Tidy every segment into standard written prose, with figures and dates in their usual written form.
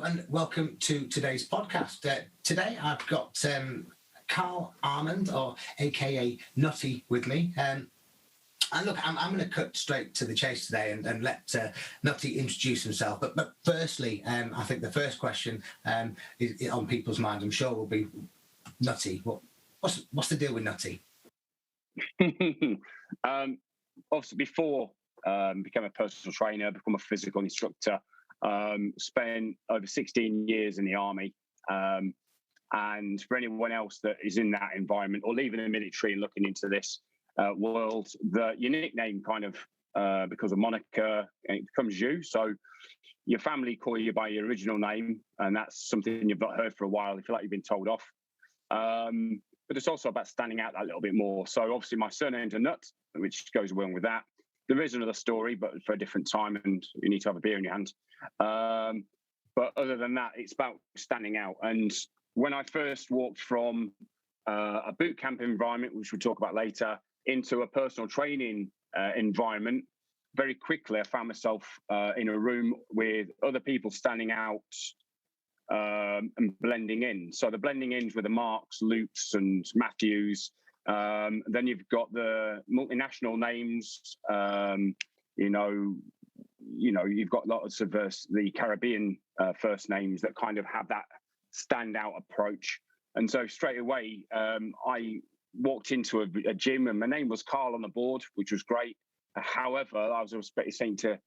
and welcome to today's podcast. Today I've got Karl Almond, or aka Nutty, with me. And look, I'm going to cut straight to the chase today and let Nutty introduce himself. But firstly, I think the first question is on people's minds, I'm sure, will be, Nutty, what's the deal with Nutty? Obviously, before become a personal trainer, become a physical instructor, spent over 16 years in the army. And for anyone else that is in that environment or leaving the military and looking into this world, your nickname kind of becomes a moniker and it becomes you. So your family call you by your original name, and that's something you've not heard for a while. You feel like you've been told off. But it's also about standing out that little bit more. So obviously my surname's a Nut, which goes along with that. There is another story, but for a different time, and you need to have a beer in your hand. But other than that, it's about standing out. And when I first walked from a boot camp environment, which we'll talk about later, into a personal training environment, very quickly I found myself in a room with other people standing out and blending in. So the blending ins were the Marks, Lukes and Matthews. Then you've got the multinational names. You've got lots of the Caribbean first names that kind of have that standout approach. And so straight away, I walked into a gym, and my name was Karl on the board, which was great. However, I was saying to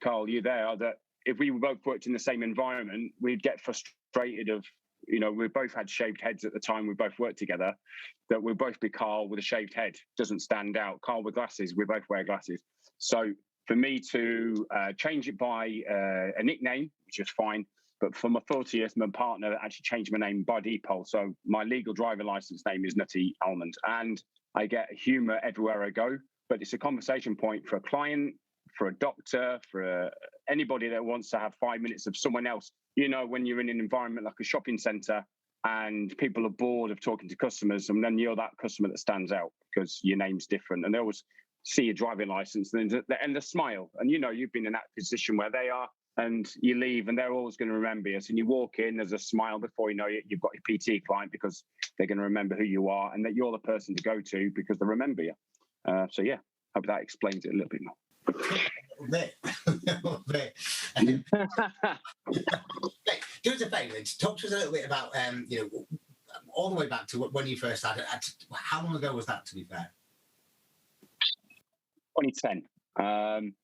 Karl, you there, that if we both worked in the same environment, we'd get frustrated of, we both had shaved heads at the time we both worked together, that we'd both be Karl with a shaved head. Doesn't stand out. Karl with glasses, we both wear glasses. So for me to change it by a nickname, which is fine, but for my 40th, my partner actually changed my name by default. So my legal driving license name is Nutty Almond, and I get humour everywhere I go. But it's a conversation point for a client, for a doctor, for anybody that wants to have 5 minutes of someone else. When you're in an environment like a shopping centre and people are bored of talking to customers, and then you're that customer that stands out because your name's different, and they always see your driving license and the smile. And you've been in that position where they are, and you leave and they're always going to remember you. So you walk in, there's a smile before you know it, you've got your PT client, because they're going to remember who you are and that you're the person to go to because they remember you. So yeah, hope that explains it a little bit more. A bit. Do us a favour, talk to us a little bit about all the way back to when you first started. How long ago was that, to be fair? 2010.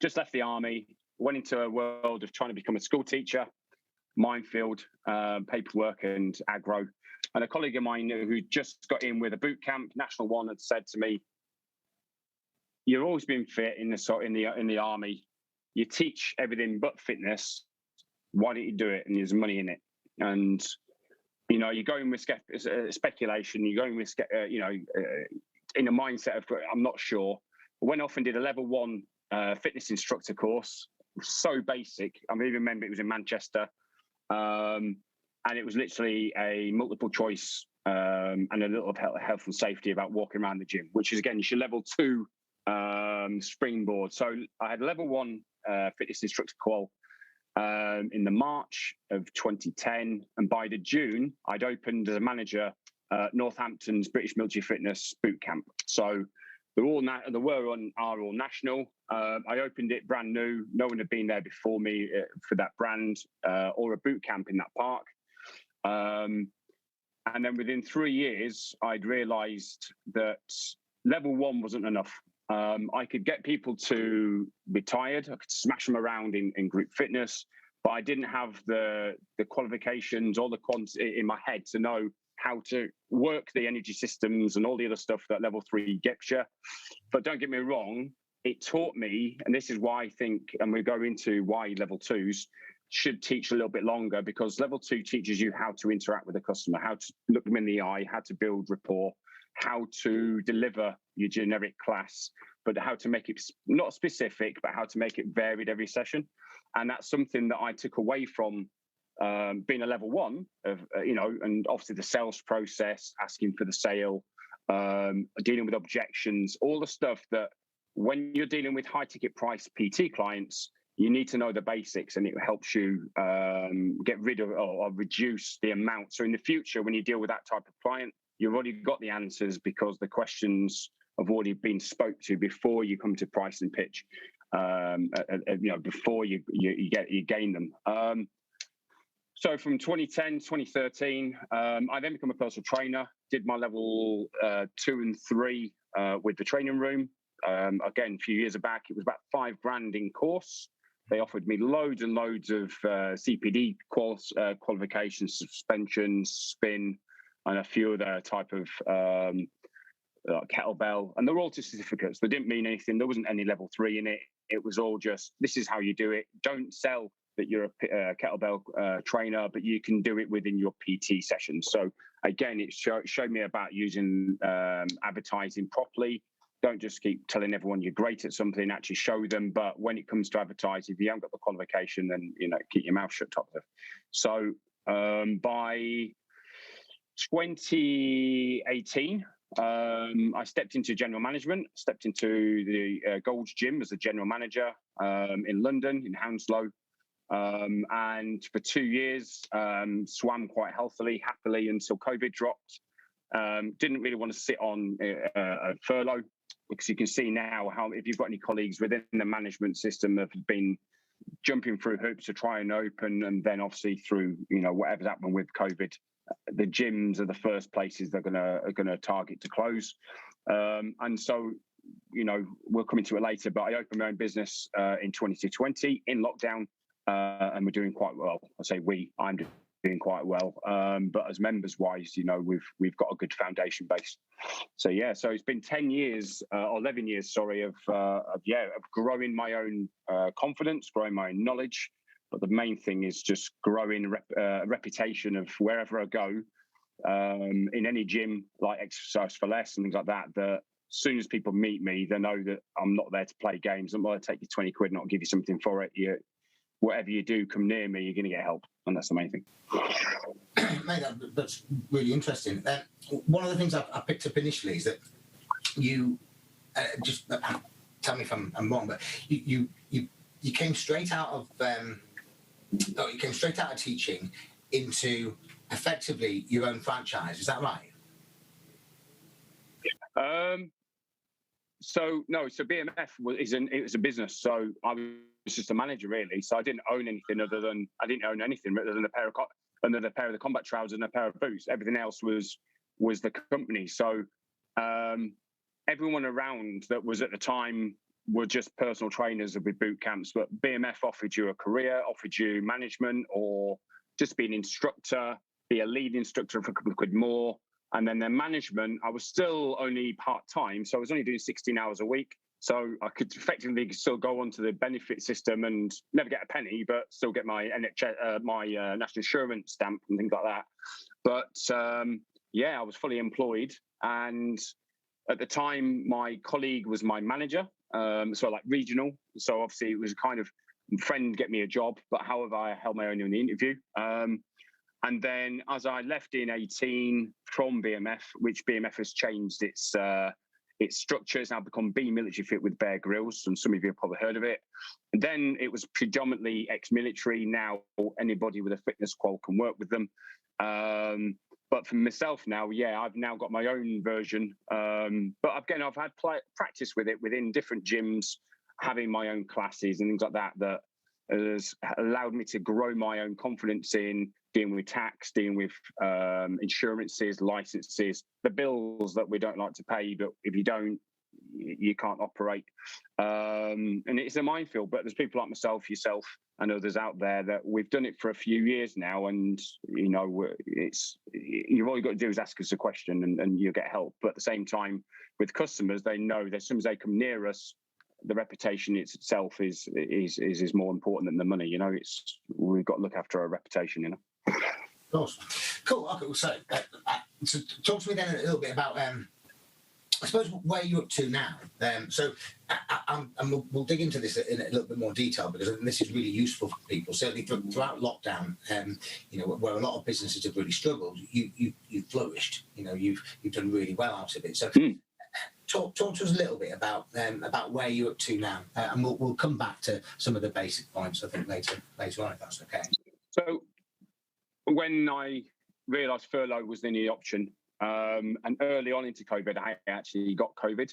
Just left the army, went into a world of trying to become a school teacher, minefield, paperwork and aggro. And a colleague of mine who just got in with a boot camp, national one, had said to me, "You've always been fit in the army. You teach everything but fitness. Why don't you do it? And there's money in it." And you're going with speculation. You're going with in a mindset of I'm not sure. I went off and did a level 1 fitness instructor course. So basic. I even remember it was in Manchester, and it was literally a multiple choice and a little of health and safety about walking around the gym, which is again your level 2 springboard. So I had a level 1 fitness instructor qual in the March of 2010, and by the June I'd opened as a manager Northampton's British Military Fitness boot camp. So are all national. I opened it brand new. No one had been there before me for that brand or a boot camp in that park. And then within 3 years, I'd realised that level 1 wasn't enough. I could get people to be tired. I could smash them around in group fitness, but I didn't have the qualifications or the quantity in my head to know how to work the energy systems and all the other stuff that level 3 gets you. But don't get me wrong, it taught me, and this is why I think, and we go into why level 2s should teach a little bit longer, because level 2 teaches you how to interact with the customer, how to look them in the eye, how to build rapport, how to deliver your generic class, but how to make it not specific, but how to make it varied every session. And that's something that I took away from being a level 1 of, and obviously the sales process, asking for the sale, dealing with objections, all the stuff that when you're dealing with high ticket price PT clients, you need to know the basics, and it helps you get rid of or reduce the amount. So in the future, when you deal with that type of client, you've already got the answers because the questions have already been spoke to before you come to price and pitch. Before you gain them. So from 2010, 2013, I then become a personal trainer, did my level 2 and 3 with the training room. Again, a few years back, it was about $5,000 in course. They offered me loads and loads of CPD qualifications, suspensions, spin, and a few other type of kettlebell. And they're all just certificates. They didn't mean anything. There wasn't any level 3 in it. It was all just, this is how you do it. Don't sell that you're a kettlebell trainer, but you can do it within your PT sessions. So again, it showed me about using advertising properly. Don't just keep telling everyone you're great at something, actually show them. But when it comes to advertising, if you haven't got the qualification, then, keep your mouth shut. So by 2018, I stepped into general management, stepped into the Gold's Gym as a general manager in London, in Hounslow. And for 2 years, swam quite happily until COVID dropped. Didn't really want to sit on a furlough, because you can see now how, if you've got any colleagues within the management system that have been jumping through hoops to try and open, and then obviously through, whatever's happened with COVID, the gyms are the first places they're gonna target to close. And so, we'll come into it later, but I opened my own business in 2020 in lockdown, and we're doing quite well. I say I'm doing quite well, but as members wise, we've got a good foundation base. So so it's been 10 years, 11 years, sorry, of growing my own confidence, growing my own knowledge. But the main thing is just growing reputation of wherever I go, in any gym, like Exercise for Less and things like that, that as soon as people meet me, they know that I'm not there to play games. I'm not going to take you 20 quid and not give you something for it. Whatever you do, come near me, you're going to get help. And that's the main thing. Mate, that's really interesting. One of the things I picked up initially is that you, just tell me if I'm wrong, but you came straight out of teaching into effectively your own franchise. Is that right? So BMF was a business. So I was just a manager, really. So I didn't own anything other than a pair of the combat trousers and a pair of boots. Everything else was the company. So everyone around that was at the time were just personal trainers with boot camps. But BMF offered you a career, offered you management, or just be an instructor, be a lead instructor for a couple of quid more. And then their management, I was still only part-time, so I was only doing 16 hours a week. So I could effectively still go onto the benefit system and never get a penny, but still get my NHS, my national insurance stamp and things like that. But I was fully employed. And at the time, my colleague was my manager, so like regional. So obviously it was a kind of friend get me a job, but however, I held my own in the interview. And then as I left in 18 from BMF, which BMF has changed its structure, has now become Be Military Fit with Bear Grylls, and some of you have probably heard of it. And then it was predominantly ex-military. Now anybody with a fitness qual can work with them. But for myself now, I've now got my own version. But again, I've had practice with it within different gyms, having my own classes and things like that, that has allowed me to grow my own confidence in dealing with tax, dealing with insurances, licenses, the bills that we don't like to pay, but if you don't, you can't operate. And it's a minefield, but there's people like myself, yourself, and others out there that we've done it for a few years now, and you've all you've got to do is ask us a question and you'll get help. But at the same time, with customers, they know that as soon as they come near us, the reputation itself is more important than the money. We've got to look after our reputation. Of course. Cool. Okay. So talk to me then a little bit about I suppose where you're up to now. So we'll dig into this in a little bit more detail, because this is really useful for people. Certainly throughout lockdown, where a lot of businesses have really struggled, you flourished. You've done really well out of it. So talk to us a little bit about where you're up to now, and we'll come back to some of the basic points, I think, later on, if that's okay. So when I realised furlough was the only option, and early on into COVID, I actually got COVID,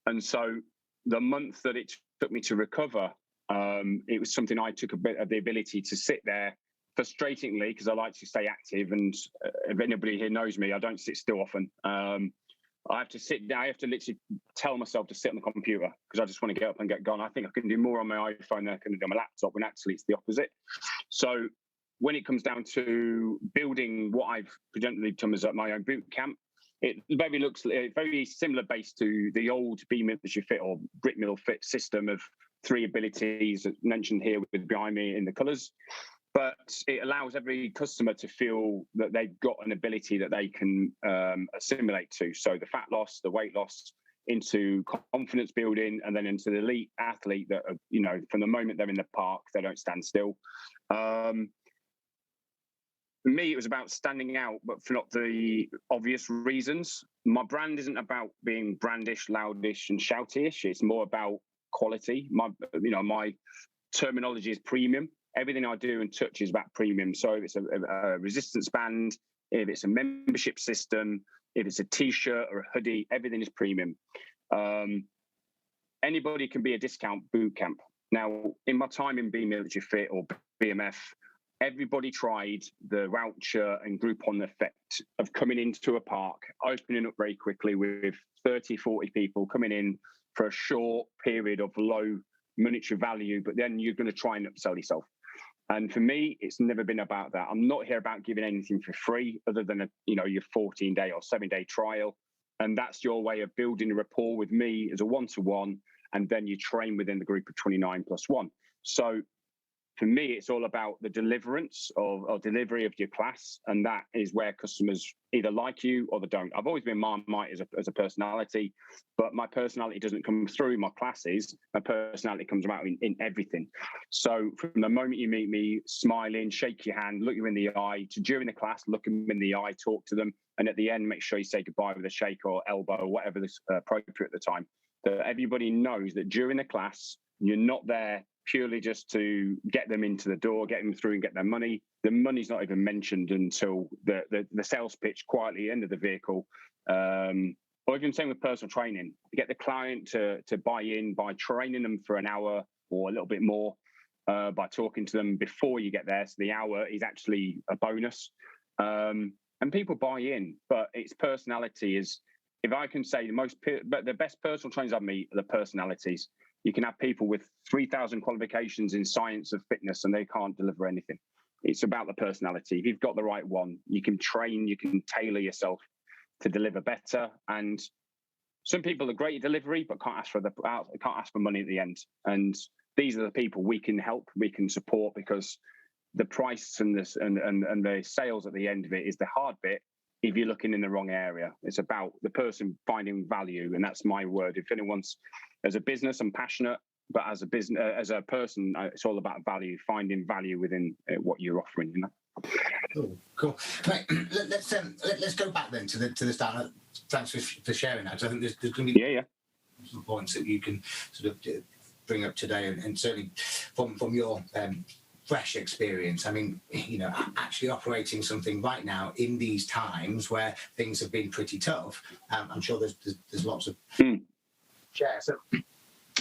and so the month that it took me to recover, it was something I took a bit of the ability to sit there frustratingly, because I like to stay active, and if anybody here knows me, I don't sit still often. I have to sit down. I have to literally tell myself to sit on the computer because I just want to get up and get gone. I think I can do more on my iPhone than I can do on my laptop, when actually it's the opposite. So when it comes down to building what I've predominantly done as my own boot camp, it looks very similar based to the old Be Military Fit or Brick Mill Fit system of 3 abilities mentioned here with behind me in the colours. But it allows every customer to feel that they've got an ability that they can assimilate to. So the fat loss, the weight loss, into confidence building, and then into the elite athlete that, from the moment they're in the park, they don't stand still. For me, it was about standing out, but for not the obvious reasons. My brand isn't about being brandish, loudish, and shoutyish. It's more about quality. My terminology is premium. Everything I do and touch is about premium. So if it's a resistance band, if it's a membership system, if it's a T-shirt or a hoodie, everything is premium. Anybody can be a discount boot camp. Now, in my time in Be Military Fit or BMF, everybody tried the voucher and Groupon effect of coming into a park, opening up very quickly with 30, 40 people coming in for a short period of low monetary value, but then you're going to try and upsell yourself. And for me, it's never been about that. I'm not here about giving anything for free other than your 14-day or 7-day trial. And that's your way of building a rapport with me as a one-to-one. And then you train within the group of 29 plus 1. So for me, it's all about the deliverance or delivery of your class. And that is where customers either like you or they don't. I've always been Marmite as a personality, but my personality doesn't come through my classes. My personality comes out in everything. So from the moment you meet me, smiling, shake your hand, look you in the eye, to during the class, look them in the eye, talk to them. And at the end, make sure you say goodbye with a shake or elbow or whatever is appropriate at the time. That everybody knows that during the class, you're not there purely just to get them into the door, get them through and get their money. The money's not even mentioned until the sales pitch quietly into the vehicle. Or even same with personal training. You get the client to buy in by training them for an hour or a little bit more, by talking to them before you get there. So the hour is actually a bonus. And people buy in, but its personality is, if I can say the best personal trainers I meet are the personalities. You can have people with 3,000 qualifications in science of fitness and they can't deliver anything. It's about the personality. If you've got the right one, you can train, you can tailor yourself to deliver better. And some people are great at delivery, but can't ask for money at the end. And these are the people we can help, we can support, because the price and the sales at the end of it is the hard bit. If you're looking in the wrong area, it's about the person finding value, and that's my word. If anyone's, as a business, I'm passionate, but as a person, it's all about value, finding value within what you're offering. Cool. Right, let's go back then to the start. Thanks for sharing that. I think there's going to be some points that you can sort of bring up today, and certainly from your fresh experience. I mean, actually operating something right now in these times where things have been pretty tough. I'm sure there's lots of share. So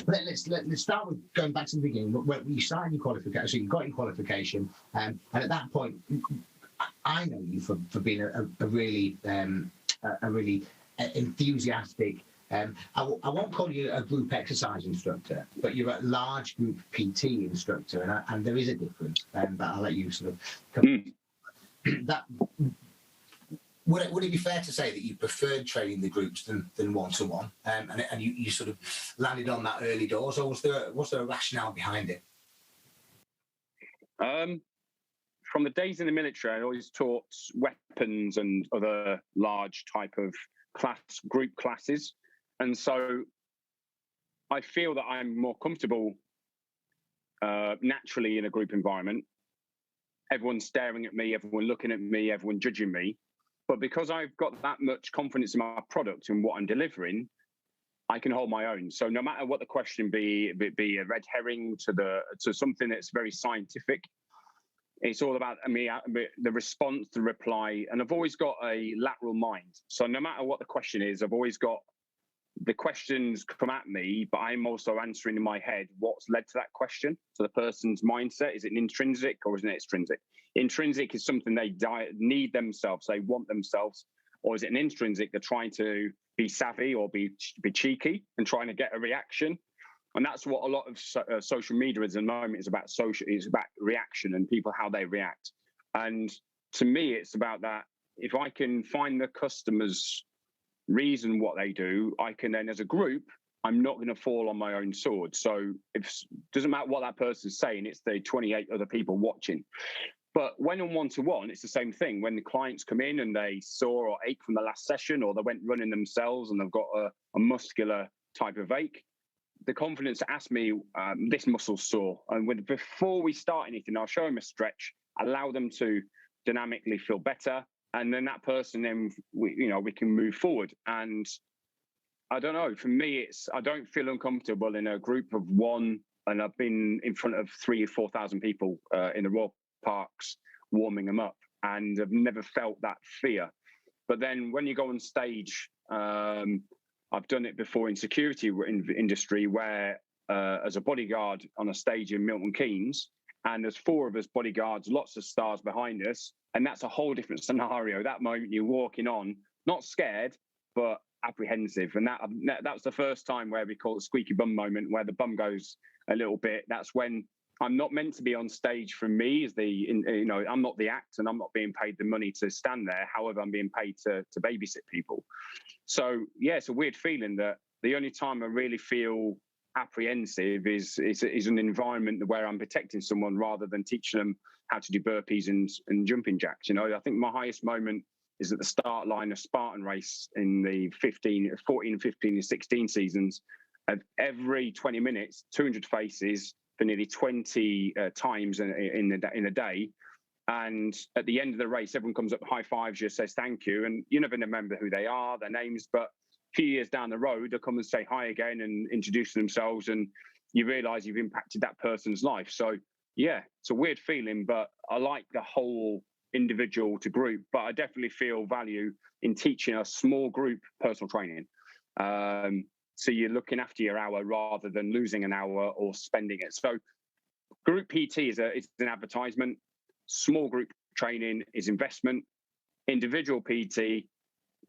let's start with going back to the beginning. When you started your qualification, so you got your qualification, and at that point, I know you for being a really enthusiastic. I won't call you a group exercise instructor, but you're a large group PT instructor, and there is a difference. But I'll let you sort of come. That would it be fair to say that you preferred training the groups than one-to-one, and you sort of landed on that early doors, or was there a rationale behind it? From the days in the military, I always taught weapons and other large type of group classes. And so I feel that I'm more comfortable naturally in a group environment. Everyone's staring at me, everyone looking at me, everyone judging me. But because I've got that much confidence in my product and what I'm delivering, I can hold my own. So no matter what the question be a red herring to something that's very scientific, it's all about the response, the reply. And I've always got a lateral mind. So no matter what the question is, I've always got the questions come at me, but I'm also answering in my head what's led to that question. So the person's mindset, is it intrinsic or is it extrinsic? Intrinsic is something they need themselves, they want themselves, or is it an intrinsic? They're trying to be savvy or be cheeky and trying to get a reaction. And that's what a lot of social media is at the moment, is about it's about reaction and people, how they react. And to me, it's about that. If I can find the customer's reason what they do, I can then, as a group, I'm not going to fall on my own sword. So it doesn't matter what that person's saying, it's the 28 other people watching. But when on one-to-one, it's the same thing. When the clients come in and they sore or ache from the last session, or they went running themselves and they've got a muscular type of ache, the confidence to ask me, this muscle's sore. And before we start anything, I'll show them a stretch, allow them to dynamically feel better. And then that person, then we can move forward. And I don't know, for me, I don't feel uncomfortable in a group of one. And I've been in front of 3,000 or 4,000 people in the Royal Parks, warming them up. And I've never felt that fear. But then when you go on stage, I've done it before in security industry, where as a bodyguard on a stage in Milton Keynes, and there's 4 of us bodyguards, lots of stars behind us, and that's a whole different scenario. That moment you're walking on, not scared, but apprehensive. And that was the first time where we call it squeaky bum moment, where the bum goes a little bit. That's when I'm not meant to be on stage. For me, I'm not the act, and I'm not being paid the money to stand there. However, I'm being paid to babysit people. So yeah, it's a weird feeling that the only time I really feel apprehensive is an environment where I'm protecting someone rather than teaching them how to do burpees and jumping jacks. I think my highest moment is at the start line of Spartan race in the 14, 15, and 16 seasons. Of every 20 minutes, 200 faces for nearly 20 times in a day. And at the end of the race, everyone comes up, high fives you, says thank you. And you never remember who they are, their names, but a few years down the road, they'll come and say hi again and introduce themselves, and you realise you've impacted that person's life. So yeah, it's a weird feeling, but I like the whole individual to group, but I definitely feel value in teaching a small group personal training. So you're looking after your hour rather than losing an hour or spending it. So group PT is an advertisement. Small group training is investment. Individual PT,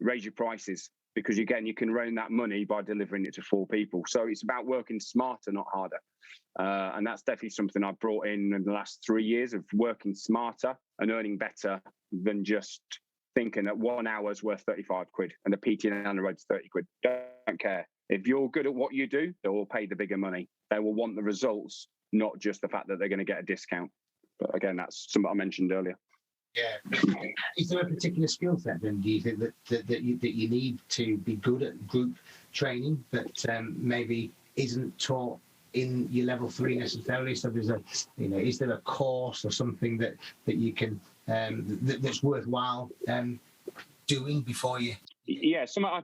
raise your prices, because again, you can earn that money by delivering it to 4 people. So it's about working smarter, not harder. And that's definitely something I've brought in the last 3 years, of working smarter and earning better than just thinking that 1 hour's worth 35 quid and the PT down the road's 30 quid. Don't care. If you're good at what you do, they will pay the bigger money. They will want the results, not just the fact that they're going to get a discount. But again, that's something I mentioned earlier. Yeah. Is there a particular skill set then, do you think, that you need to be good at group training that maybe isn't taught in your level 3 necessarily? So is there a course or something that you can that's worthwhile doing before you? Yeah, something I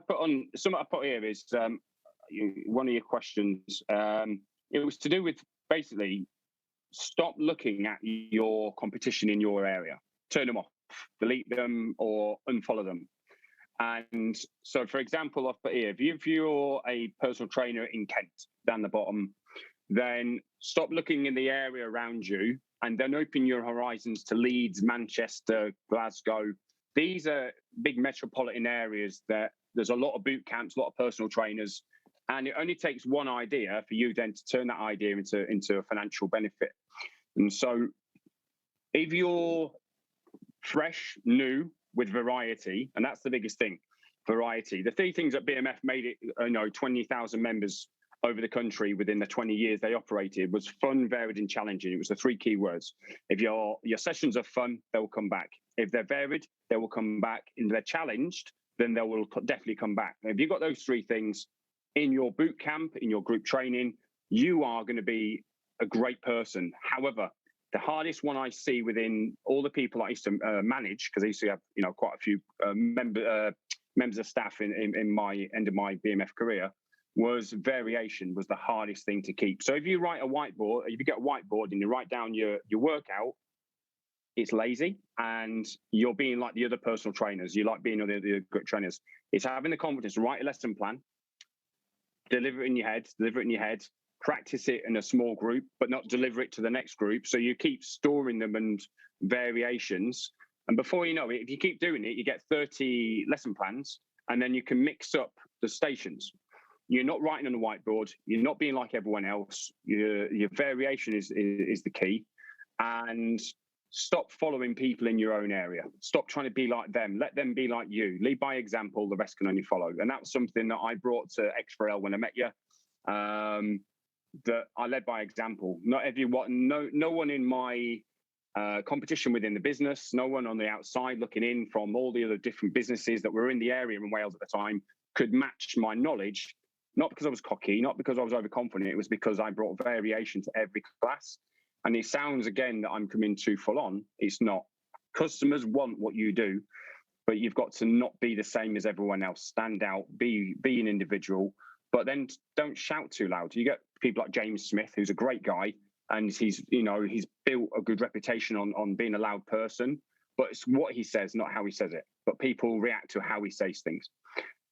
put here is one of your questions. It was to do with basically stop looking at your competition in your area. Turn them off, delete them, or unfollow them. And so, for example, I've put here, if you're a personal trainer in Kent, down the bottom, then stop looking in the area around you and then open your horizons to Leeds, Manchester, Glasgow. These are big metropolitan areas that there's a lot of boot camps, a lot of personal trainers, and it only takes one idea for you then to turn that idea into a financial benefit. And so if you're fresh, new, with variety, and that's the biggest thing, variety. The 3 things that BMF made it, 20,000 members over the country within the 20 years they operated, was fun, varied, and challenging. It was the 3 key words. If your sessions are fun, they will come back. If they're varied, they will come back. And if they're challenged, then they will definitely come back. If you've got those 3 things in your boot camp, in your group training, you are going to be a great person. However, the hardest one I see within all the people I used to manage, because I used to have quite a few members of staff in my end of my BMF career, was variation was the hardest thing to keep. So if you get a whiteboard and you write down your workout, it's lazy, and you're being like the other personal trainers. You like being the good trainers. It's having the confidence to write a lesson plan, deliver it in your head, practice it in a small group, but not deliver it to the next group. So you keep storing them and variations. And before you know it, if you keep doing it, you get 30 lesson plans, and then you can mix up the stations. You're not writing on a whiteboard. You're not being like everyone else. Your variation is the key. And stop following people in your own area. Stop trying to be like them. Let them be like you. Lead by example. The rest can only follow. And that's something that I brought to X4L when I met you. That I led by example. Not everyone. No one in my competition within the business. No one on the outside looking in from all the other different businesses that were in the area in Wales at the time could match my knowledge. Not because I was cocky. Not because I was overconfident. It was because I brought variation to every class. And it sounds, again, that I'm coming too full on. It's not. Customers want what you do, but you've got to not be the same as everyone else. Stand out, be an individual, but then don't shout too loud. You get people like James Smith, who's a great guy, and he's built a good reputation on being a loud person, but it's what he says, not how he says it. But people react to how he says things.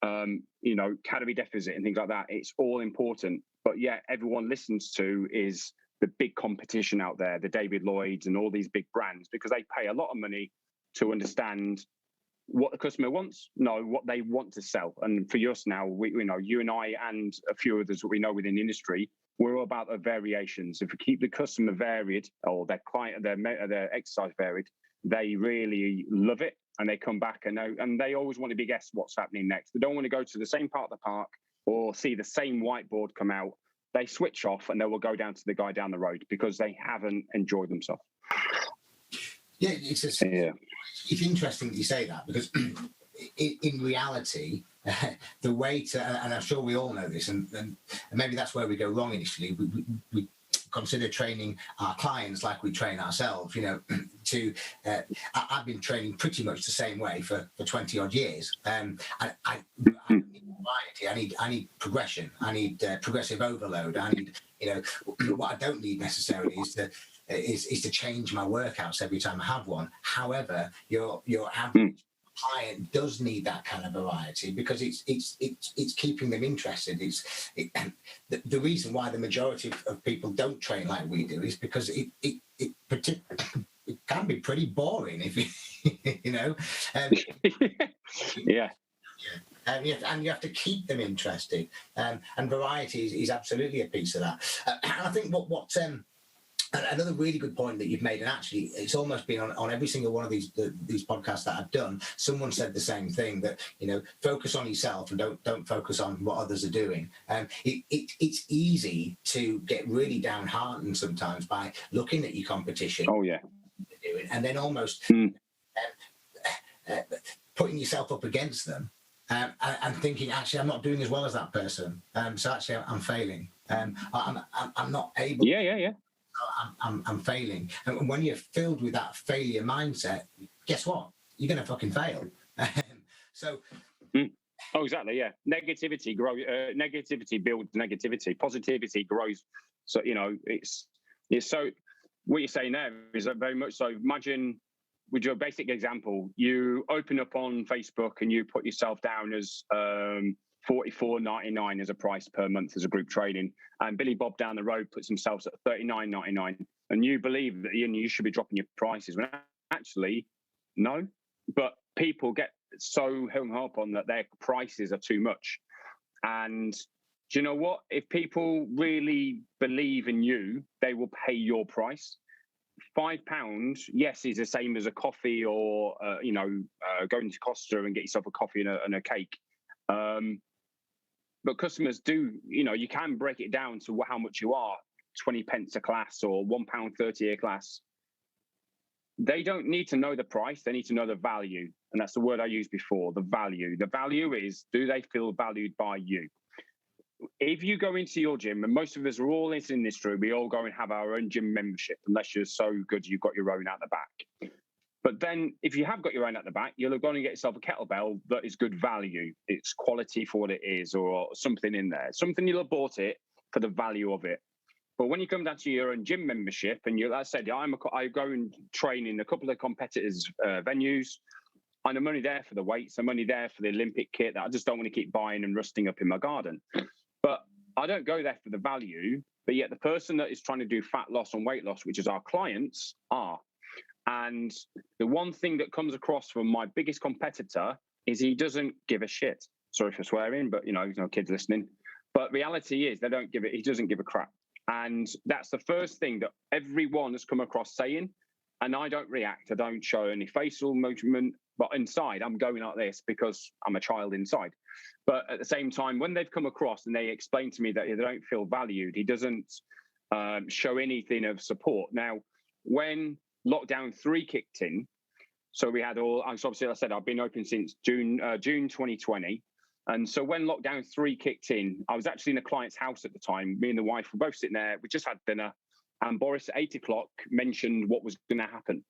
Calorie deficit and things like that. It's all important, but yeah, everyone listens to is the big competition out there, the David Lloyds and all these big brands, because they pay a lot of money to understand what the customer wants, what they want to sell. And for us now, you and I and a few others that we know within the industry, we're all about the variations. If we keep the customer varied, or their client, their exercise varied, they really love it, and they come back and they always want to be guess what's happening next. They don't want to go to the same part of the park or see the same whiteboard come out. They switch off and they will go down to the guy down the road because they haven't enjoyed themselves. Yeah, it's interesting that you say that, because in reality, the way to, and I'm sure we all know this, and maybe that's where we go wrong initially. We consider training our clients like we train ourselves. I've been training pretty much the same way for 20 odd years. I need variety. I need progression. I need progressive overload. I need, what I don't need necessarily is to change my workouts every time I have one. However, your average client does need that kind of variety, because it's keeping them interested. The reason why the majority of people don't train like we do is because it can be pretty boring if you yeah. And you have to keep them interested, and variety is absolutely a piece of that. And I think what another really good point that you've made, and actually it's almost been on every single one of these podcasts that I've done, someone said the same thing, that focus on yourself and don't focus on what others are doing. It's easy to get really downhearted sometimes by looking at your competition. Oh yeah. And then almost putting yourself up against them. And thinking, actually, I'm not doing as well as that person. So actually, I'm failing. I'm not able. Yeah. I'm failing. And when you're filled with that failure mindset, guess what? You're going to fucking fail. Oh, exactly. Yeah. Negativity grows. Negativity builds negativity. Positivity grows. So it's so. What you're saying there is very much so. Imagine, with your basic example, you open up on Facebook and you put yourself down as $44.99 as a price per month as a group training, and Billy Bob down the road puts himself at $39.99, and you believe that you should be dropping your prices, when actually, no. But people get so hung up on that their prices are too much. And do you know what? If people really believe in you, they will pay your price. £5, yes, is the same as a coffee, or going to Costa and get yourself a coffee and a cake. But customers do, you can break it down to how much you are, 20 pence a class or £1.30 a class. They don't need to know the price; they need to know the value, and that's the word I used before. The value. The value is, do they feel valued by you? If you go into your gym, and most of us are all in this industry, we all go and have our own gym membership, unless you're so good you've got your own out the back. But then if you have got your own at the back, you'll go and get yourself a kettlebell that is good value. It's quality for what it is, or something in there. Something you'll have bought it for the value of it. But when you come down to your own gym membership, and like I said, I go and train in a couple of competitors' venues, and I'm only there for the weights. I'm only there for the Olympic kit that I just don't want to keep buying and rusting up in my garden. But I don't go there for the value, but yet the person that is trying to do fat loss and weight loss, which is our clients, are. And the one thing that comes across from my biggest competitor is he doesn't give a shit. Sorry for swearing, but there's no kids listening. But reality is he doesn't give a crap. And that's the first thing that everyone has come across saying. And I don't react. I don't show any facial movement, but inside I'm going like this because I'm a child inside. But at the same time, when they've come across and they explain to me that they don't feel valued, he doesn't show anything of support. Now, when lockdown 3 kicked in, so we had obviously, I said I've been open since June 2020. And so when lockdown 3 kicked in, I was actually in a client's house at the time. Me and the wife were both sitting there. We just had dinner. And Boris at 8 o'clock mentioned what was going to happen.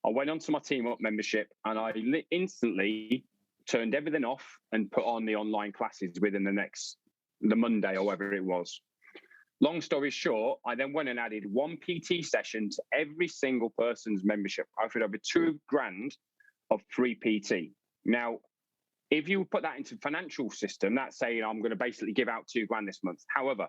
I went onto my Team Up membership and I instantly turned everything off and put on the online classes within the Monday or whatever it was. Long story short, I then went and added 1 PT session to every single person's membership. I offered over $2,000 of free PT. Now, if you put that into financial system, that's saying I'm going to basically give out $2,000 this month. However,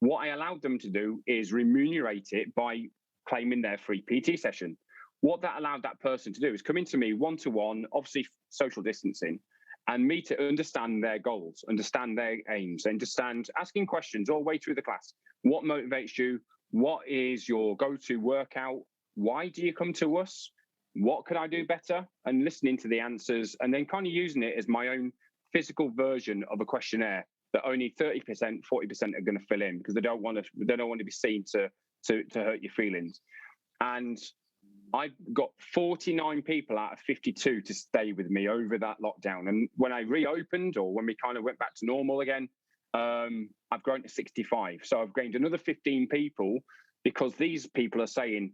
what I allowed them to do is remunerate it by claiming their free PT session. What that allowed that person to do is come into me one-to-one, obviously social distancing, and me to understand their goals, understand their aims, understand asking questions all the way through the class. What motivates you? What is your go-to workout? Why do you come to us? What could I do better? And listening to the answers, and then kind of using it as my own physical version of a questionnaire that only 30%, 40% are going to fill in because they don't want to be seen to hurt your feelings. And I got 49 people out of 52 to stay with me over that lockdown. And when I reopened, or when we kind of went back to normal again, I've grown to 65. So I've gained another 15 people because these people are saying,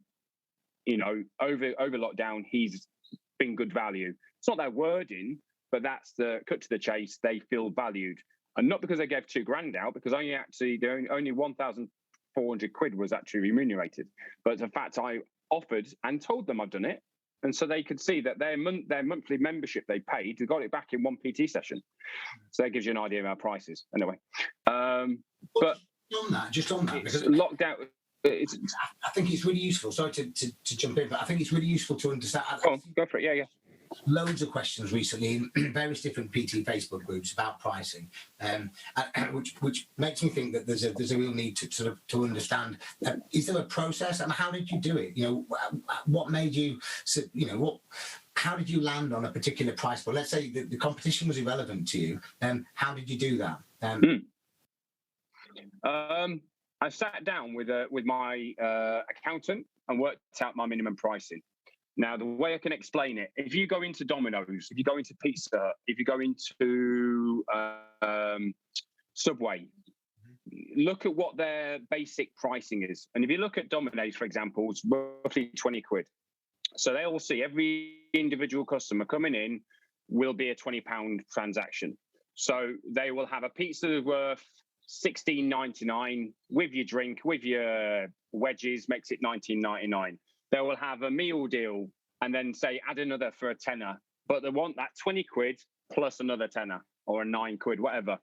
over lockdown, he's been good value. It's not their wording, but that's the cut to the chase. They feel valued. And not because they gave $2,000 out, because only 1,400 quid was actually remunerated. But the fact I offered and told them I've done it, and so they could see that their monthly membership they paid, they got it back in 1 PT session. So that gives you an idea of our prices. Anyway, but just on that, because lockdown. I think it's really useful. Sorry to jump in, but I think it's really useful to understand. Go for it. Yeah. Loads of questions recently in various different PT Facebook groups about pricing, which makes me think that there's a real need to sort of to understand. Is there a process, and how did you do it? What made you? How did you land on a particular price? But let's say the competition was irrelevant to you. How did you do that? I sat down with my accountant and worked out my minimum pricing. Now, the way I can explain it, if you go into Domino's, if you go into Pizza Hut, if you go into Subway, look at what their basic pricing is. And if you look at Domino's, for example, it's roughly 20 quid. So they all see every individual customer coming in will be a £20 transaction. So they will have a pizza worth $16.99 with your drink, with your wedges, makes it $19.99. They will have a meal deal and then say add another for a tenner, but they want that 20 quid plus another tenner or a 9 quid, whatever.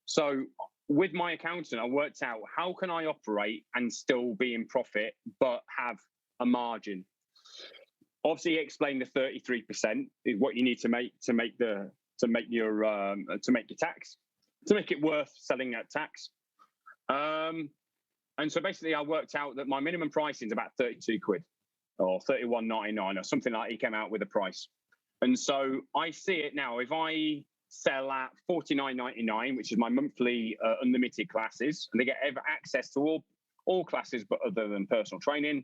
So with my accountant, I worked out how can I operate and still be in profit, but have a margin. Obviously, he explained the 33% is what you need to make your tax, to make it worth selling at tax. And so basically, I worked out that my minimum pricing is about 32 quid or 31.99 or something like that. He came out with a price. And so I see it now. If I sell at 49.99, which is my monthly unlimited classes, and they get access to all classes but other than personal training,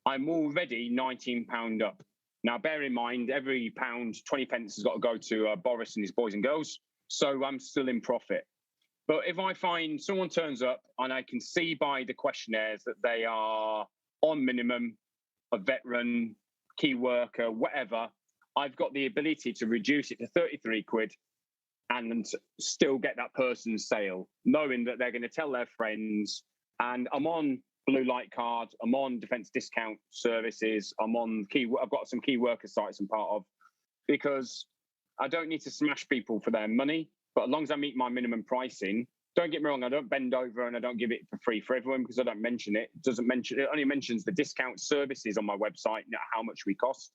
I'm already £19 up. Now, bear in mind, every pound, 20 pence has got to go to Boris and his boys and girls. So I'm still in profit. But if I find someone turns up and I can see by the questionnaires that they are on minimum, a veteran, key worker, whatever, I've got the ability to reduce it to 33 quid and still get that person's sale, knowing that they're going to tell their friends. And I'm on blue light card, I'm on defence discount services, I've got some key worker sites I'm part of, because I don't need to smash people for their money, but as long as I meet my minimum pricing. Don't get me wrong, I don't bend over and I don't give it for free for everyone, because I don't mention it. It only mentions the discount services on my website, not how much we cost.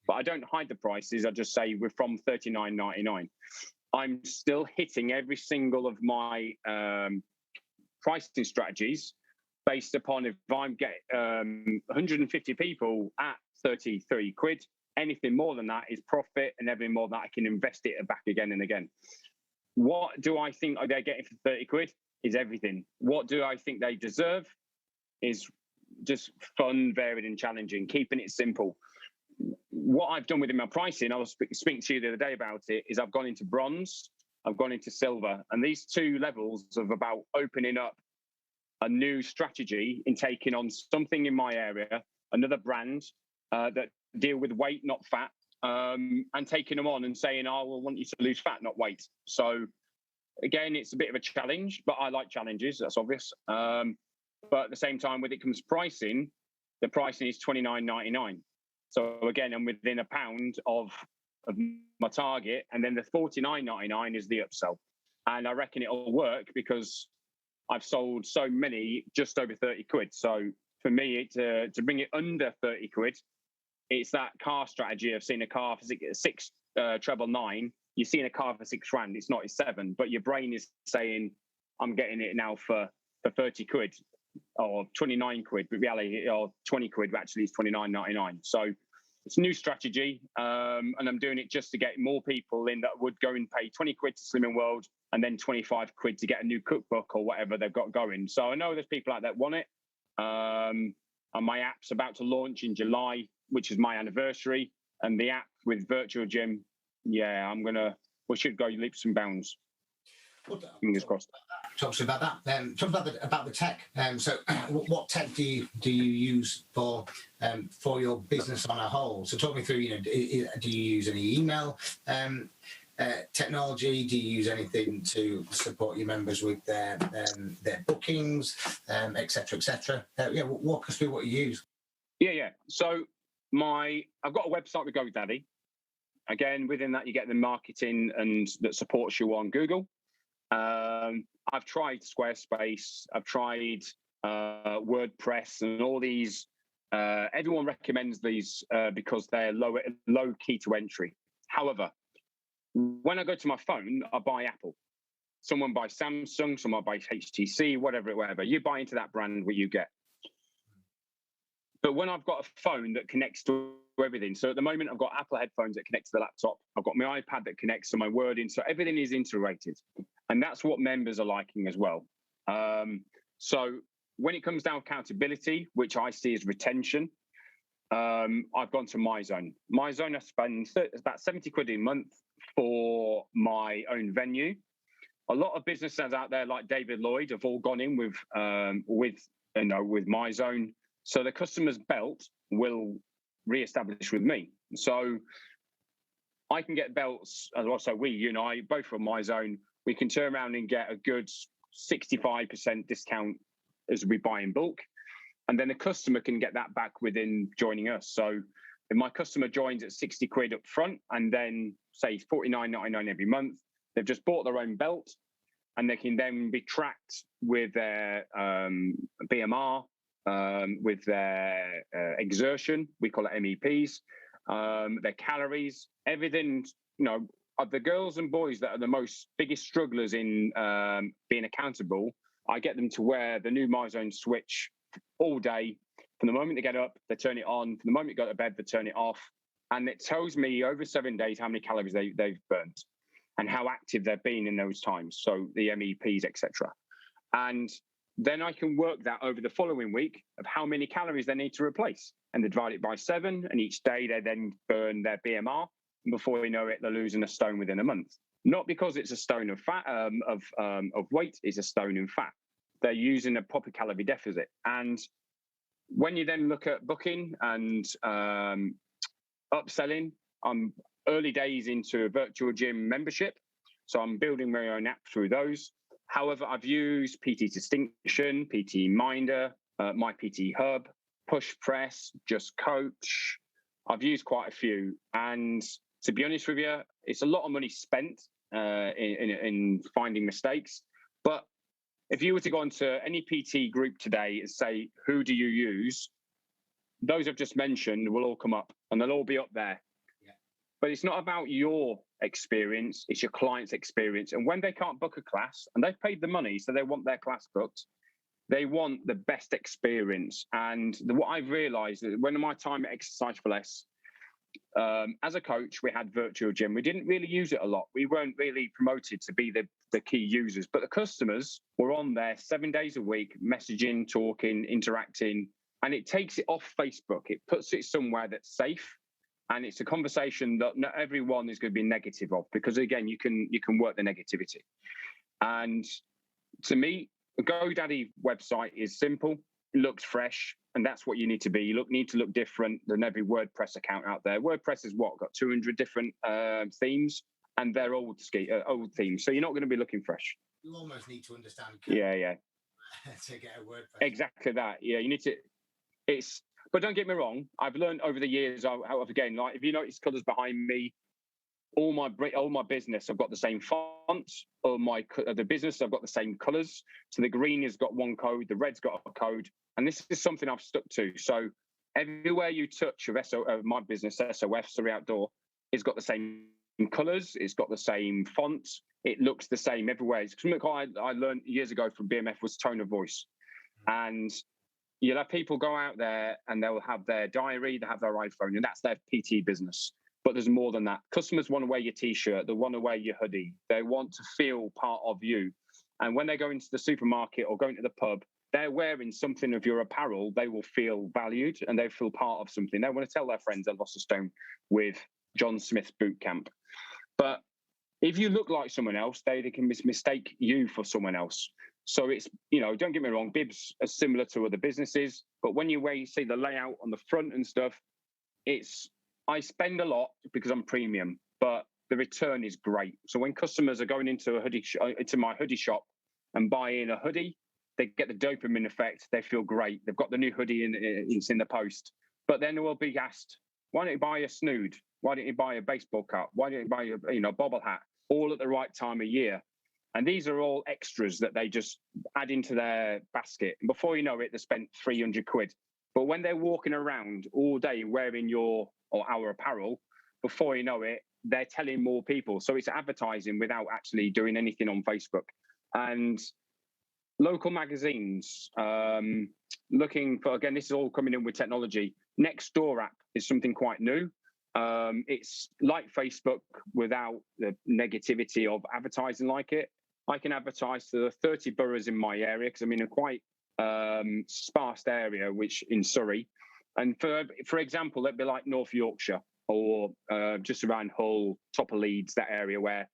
But I don't hide the prices. I just say we're from $39.99. I'm still hitting every single of my pricing strategies based upon if I get 150 people at 33 quid. Anything more than that is profit, and everything more than that I can invest it back again and again. What do I think they're getting for 30 quid is everything. What do I think they deserve is just fun, varied and challenging, keeping it simple. What I've done within my pricing, I was speaking to you the other day about it, is I've gone into bronze, I've gone into silver. And these two levels of about opening up a new strategy in taking on something in my area, another brand that deal with weight, not fat, and taking them on and saying, I will want you to lose fat, not weight. So again, it's a bit of a challenge, but I like challenges, that's obvious. But at the same time, when it comes to pricing, the pricing is $29.99. So again, I'm within £1 of my target, and then the $49.99 is the upsell. And I reckon it'll work because I've sold so many just over 30 quid. So for me, to bring it under 30 quid, it's that car strategy of seeing a car for 6,999. You're seeing a car for £6,000. It's not, it's 7, but your brain is saying, I'm getting it now for 30 quid or 29 quid, but reality, or 20 quid, but actually it's 29.99. So it's a new strategy, and I'm doing it just to get more people in that would go and pay 20 quid to Slimming World and then 25 quid to get a new cookbook or whatever they've got going. So I know there's people out there that want it. And my app's about to launch in July, which is my anniversary. And the app with Virtual Gym, yeah, we should go leaps and bounds. Fingers crossed. Talk to you about that. Talk about the tech. So, what tech do you use for your business on a whole? So, talk me through. Do you use any email technology? Do you use anything to support your members with their bookings, etc., etc.? Walk us through what you use. Yeah. So, I've got a website with GoDaddy. Again, within that, you get the marketing and that supports you on Google. I've tried Squarespace, I've tried WordPress, and all these. Everyone recommends these because they're low key to entry. However, when I go to my phone, I buy Apple. Someone buys Samsung, someone buys HTC, whatever. You buy into that brand, what you get. But when I've got a phone that connects to everything, so at the moment I've got Apple headphones that connect to the laptop, I've got my iPad that connects to my wording, so everything is integrated, and that's what members are liking as well. So when it comes down to accountability, which I see as retention, I've gone to MyZone. MyZone, I spend about 70 quid a month for my own venue. A lot of businesses out there, like David Lloyd, have all gone in with MyZone. So the customer's belt will re-establish with me. So I can get belts, and also you and I, both from MyZone, we can turn around and get a good 65% discount as we buy in bulk. And then the customer can get that back within joining us. So if my customer joins at 60 quid up front and then say $49.99 every month, they've just bought their own belt, and they can then be tracked with their BMR, with their exertion, we call it MEPs, their calories, everything. The girls and boys that are the biggest strugglers in being accountable, I get them to wear the new MyZone Switch all day. From the moment they get up, they turn it on. From the moment they go to bed, they turn it off. And it tells me over 7 days how many calories they've burnt and how active they've been in those times. So the MEPs, etc. And then I can work that over the following week of how many calories they need to replace. And they divide it by 7. And each day they then burn their BMR. And before they know it, they're losing a stone within a month. Not because it's a stone of fat, of weight, it's a stone in fat. They're using a proper calorie deficit. And when you then look at booking and upselling. I'm early days into a virtual gym membership, so I'm building my own app through those. However, I've used PT Distinction, PT Minder, My PT Hub, Push Press, Just Coach. I've used quite a few, and to be honest with you, it's a lot of money spent in finding mistakes. But if you were to go onto any PT group today and say, who do you use? Those I've just mentioned will all come up, and they'll all be up there. Yeah. But it's not about your experience, it's your client's experience. And when they can't book a class, and they've paid the money, so they want their class booked, they want the best experience. And what I've realized is when my time at Exercise for Less, as a coach, we had virtual gym. We didn't really use it a lot. We weren't really promoted to be the key users, but the customers were on there 7 days a week, messaging, talking, interacting, and it takes it off Facebook. It puts it somewhere that's safe, and it's a conversation that not everyone is going to be negative of, because again, you can work the negativity. And to me, the GoDaddy website is simple, looks fresh, and that's what you need to be. You need to look different than every WordPress account out there. WordPress is what, got 200 different themes, and they're old themes, so you're not going to be looking fresh. You almost need to understand code, yeah to get a WordPress. Exactly that. Yeah, you need to. But don't get me wrong, I've learned over the years how again, like if you notice colours behind me, all my business, I've got the same fonts. Or the business, I've got the same colours. So the green has got one code, the red's got a code, and this is something I've stuck to. So everywhere you touch of my business, SOF, Surrey Outdoor, it's got the same colours, it's got the same fonts, it looks the same everywhere. It's something I learned years ago from BMF was tone of voice, and you'll have people go out there and they'll have their diary, they have their iPhone, and that's their PT business. But there's more than that. Customers want to wear your T-shirt. They want to wear your hoodie. They want to feel part of you. And when they go into the supermarket or going to the pub, they're wearing something of your apparel. They will feel valued and they feel part of something. They want to tell their friends they lost a stone with John Smith's boot camp. But if you look like someone else, they can mistake you for someone else. So it's, don't get me wrong, bibs are similar to other businesses. But when you see the layout on the front and stuff, I spend a lot because I'm premium, but the return is great. So when customers are going into my hoodie shop and buying a hoodie, they get the dopamine effect. They feel great. They've got the new hoodie it's in the post. But then they will be asked, why don't you buy a snood? Why don't you buy a baseball cap? Why don't you buy a bobble hat? All at the right time of year. And these are all extras that they just add into their basket. And before you know it, they spent 300 quid. But when they're walking around all day wearing our apparel, before you know it, they're telling more people. So it's advertising without actually doing anything on Facebook. And local magazines, looking for, again, this is all coming in with technology. Nextdoor app is something quite new. It's like Facebook without the negativity of advertising like it. I can advertise to the 30 boroughs in my area because I'm in a quite sparse area, which in Surrey. And for example, it'd be like North Yorkshire or just around Hull, top of Leeds, that area where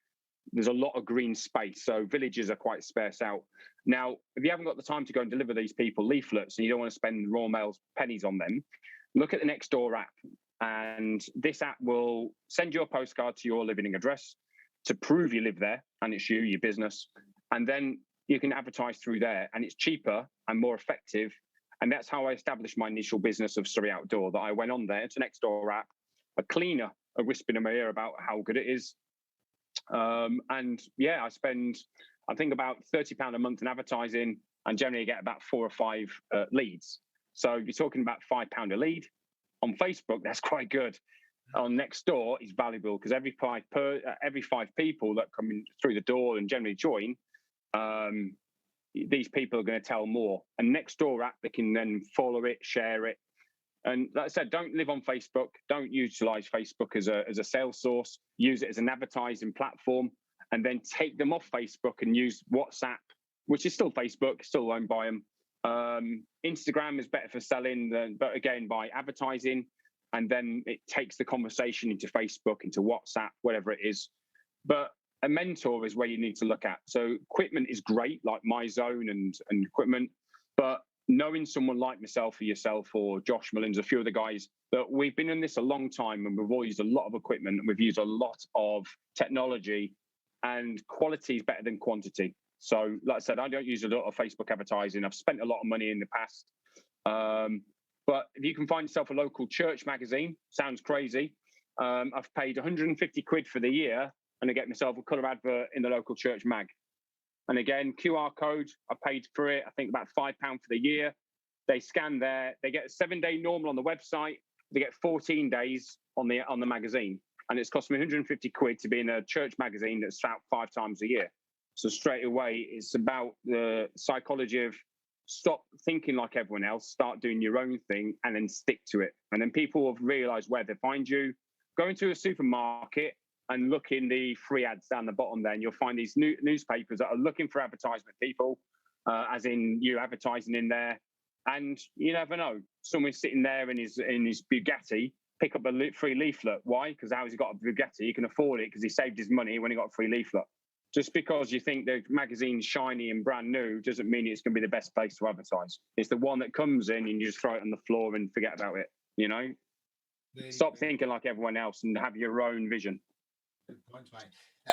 there's a lot of green space. So villages are quite sparse out. Now, if you haven't got the time to go and deliver these people leaflets and you don't want to spend Royal Mail's pennies on them, look at the Nextdoor app. And this app will send you a postcard to your living address to prove you live there and it's you, your business. And then you can advertise through there, and it's cheaper and more effective. And that's how I established my initial business of Surrey Outdoor, that I went on there to Nextdoor app, a cleaner, a whispering in my ear about how good it is. And yeah, I spend, I think, about £30 a month in advertising and generally get about 4 or 5 leads. So you're talking about £5 a lead. On Facebook, that's quite good. On Nextdoor, it's valuable because every 5 people that come in through the door and generally join, these people are going to tell more. And Nextdoor app, they can then follow it, share it. And like I said, don't live on Facebook. Don't utilize Facebook as a sales source. Use it as an advertising platform, and then take them off Facebook and use WhatsApp, which is still Facebook, still owned by them. Instagram is better for selling, but again, by advertising. And then it takes the conversation into Facebook, into WhatsApp, whatever it is. But a mentor is where you need to look at. So equipment is great, like MyZone and equipment. But knowing someone like myself or yourself or Josh Mullins, a few of the guys, that we've been in this a long time and we've all used a lot of equipment and we've used a lot of technology, and quality is better than quantity. So like I said, I don't use a lot of Facebook advertising. I've spent a lot of money in the past. But if you can find yourself a local church magazine, sounds crazy. I've paid 150 quid for the year and I get myself a colour advert in the local church mag. And again, QR code, I paid for it, I think about £5 for the year. They scan there, they get a 7-day normal on the website, they get 14 days on the magazine. And it's cost me 150 quid to be in a church magazine that's out 5 times a year. So straight away, it's about the psychology of stop thinking like everyone else, start doing your own thing and then stick to it. And then people will realise where to find you. Go into a supermarket and look in the free ads down the bottom there, and you'll find these newspapers that are looking for advertisement people, as in you advertising in there. And you never know, someone's sitting there in his Bugatti, pick up a free leaflet. Why? Because how has he got a Bugatti? He can afford it because he saved his money when he got a free leaflet. Just because you think the magazine's shiny and brand new doesn't mean it's going to be the best place to advertise. It's the one that comes in and you just throw it on the floor and forget about it, you know? Stop thinking like everyone else and have your own vision. Good point, mate.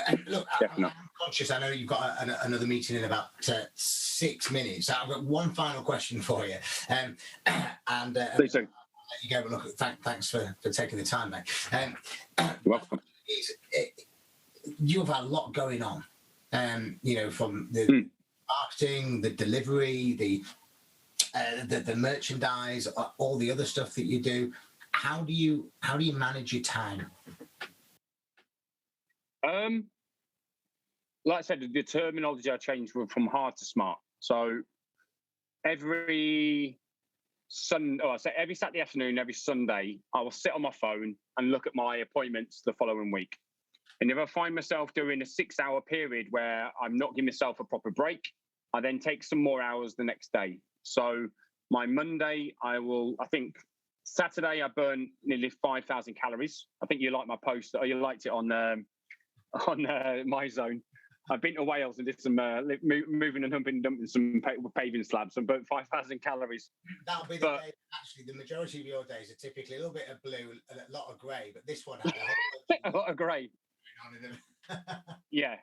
And look, I'm conscious. I know you've got another meeting in about 6 minutes. I've got one final question for you. Please do. I'll let you go. But look, thanks for taking the time, mate. You're welcome. You've had a lot going on, from the marketing, the delivery, the merchandise, all the other stuff that you do. How do you manage your time? Like I said, the terminology I changed from hard to smart. So every Saturday afternoon, every Sunday, I will sit on my phone and look at my appointments the following week. And if I find myself doing a 6-hour period where I'm not giving myself a proper break, I then take some more hours the next day. So my Monday, I think Saturday, I burn nearly 5,000 calories. I think you liked my post, or you liked it on my zone. I've been to Wales and did some moving and humping and dumping some paving slabs and burnt 5,000 calories. That'll be the day. Actually, the majority of your days are typically a little bit of blue and a lot of grey, but this one had a lot of grey. Yeah.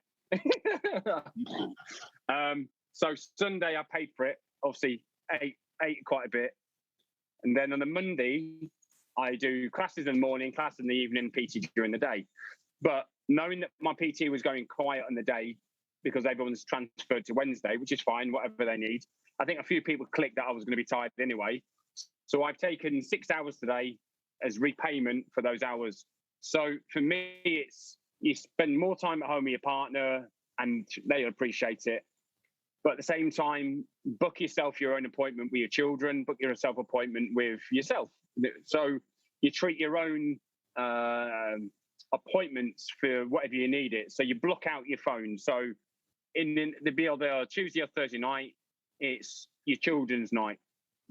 So Sunday I paid for it. Obviously, ate quite a bit, and then on a Monday I do classes in the morning, class in the evening, PT during the day. But knowing that my PT was going quiet on the day because everyone's transferred to Wednesday, which is fine, whatever they need. I think a few people clicked that I was going to be tired anyway. So I've taken 6 hours today as repayment for those hours. So for me, it's you spend more time at home with your partner and they'll appreciate it. But at the same time, book yourself your own appointment with your children, book yourself appointment with yourself. So you treat your own appointments for whatever you need it. So you block out your phone. So in the Tuesday or Thursday night, it's your children's night.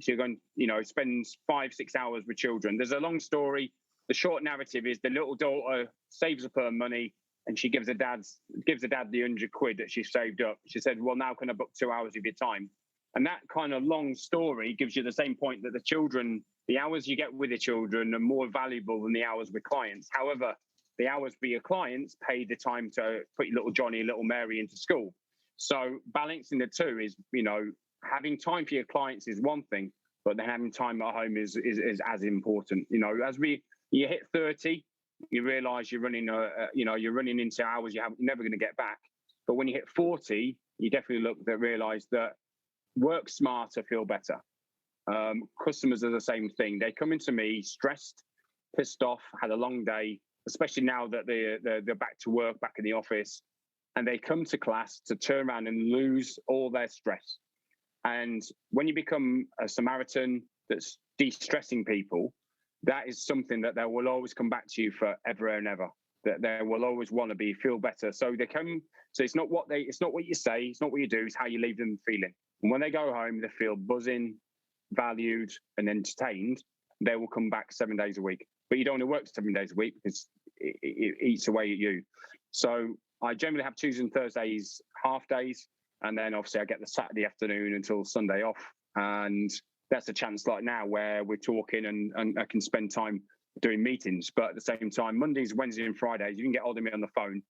So you're going, spend 5-6 hours with children. There's a long story. The short narrative is the little daughter saves up her money and she gives the dad the 100 quid that she saved up. She said, well, now can I book 2 hours of your time? And that kind of long story gives you the same point that the hours you get with the children are more valuable than the hours with clients. However, the hours with your clients pay the time to put your little Johnny, little Mary into school. So balancing the two is, having time for your clients is one thing, but then having time at home is as important. As you hit 30, you realise you're running into hours you're never going to get back. But when you hit 40, you definitely realise that work smarter, feel better. Customers are the same thing. They come into me stressed, pissed off, had a long day, especially now that they're back to work, back in the office, and they come to class to turn around and lose all their stress. And when you become a Samaritan that's de-stressing people, that is something that they will always come back to you forever and ever. That they will always want to feel better. So they come. So it's not what you say, it's not what you do, it's how you leave them feeling. And when they go home, they feel buzzing, valued, and entertained. They will come back 7 days a week. But you don't want to work 7 days a week because it eats away at you. So I generally have Tuesdays and Thursdays half days, and then obviously I get the Saturday afternoon until Sunday off. And that's a chance like now where we're talking and I can spend time doing meetings. But at the same time, Mondays, Wednesdays, and Fridays, you can get hold of me on the phone,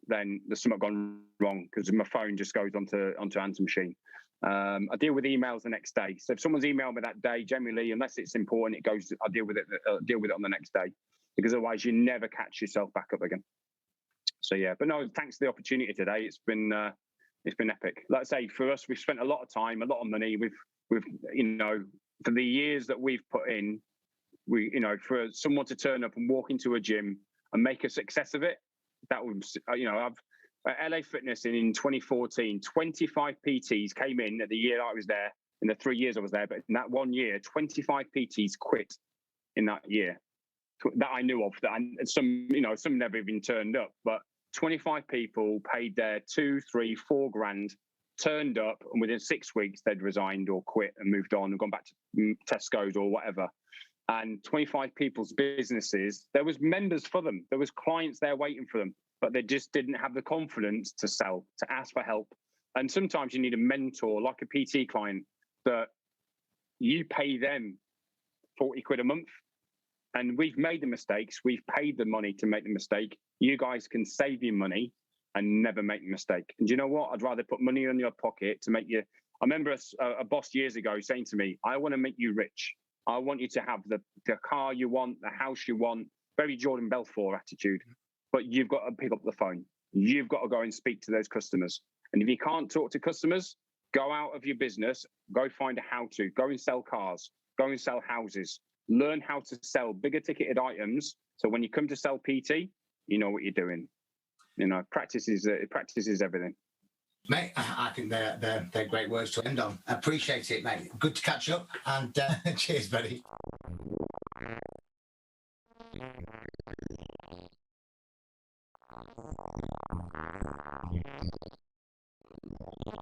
then there's something gone wrong because my phone just goes onto answer machine. I deal with emails the next day. So if someone's emailed me that day, generally, unless it's important, it goes. I deal with it on the next day, because otherwise you never catch yourself back up again. So yeah, but no, thanks for the opportunity today. It's been epic. Like I say, for us, we've spent a lot of time, a lot of money. We've for the years that we've put in, for someone to turn up and walk into a gym and make a success of it, that was, I've at LA Fitness in 2014, 25 PTs came in at the year I was there, in the 3 years I was there, but in that 1 year, 25 PTs quit in that year that I knew of. And some never even turned up, but 25 people paid their 2, 3, 4 grand, turned up, and within 6 weeks they'd resigned or quit and moved on and gone back to Tesco's or whatever. And 25 people's businesses, there was members for them, there was clients there waiting for them, but they just didn't have the confidence to sell, to ask for help. And sometimes you need a mentor, like a PT client, that you pay them 40 quid a month. And we've made the mistakes. We've paid the money to make the mistake. You guys can save your money and never make the mistake. And you know what? I'd rather put money in your pocket to make you. I remember a boss years ago saying to me, I want to make you rich. I want you to have the car you want, the house you want, very Jordan Belfort attitude. But you've got to pick up the phone. You've got to go and speak to those customers. And if you can't talk to customers, go out of your business, go find a how to, go and sell cars, go and sell houses. Learn how to sell bigger ticketed items. So when you come to sell PT, you know what you're doing. Practice is everything. Mate, I think they're great words to end on. I appreciate it, mate. Good to catch up, and cheers, buddy.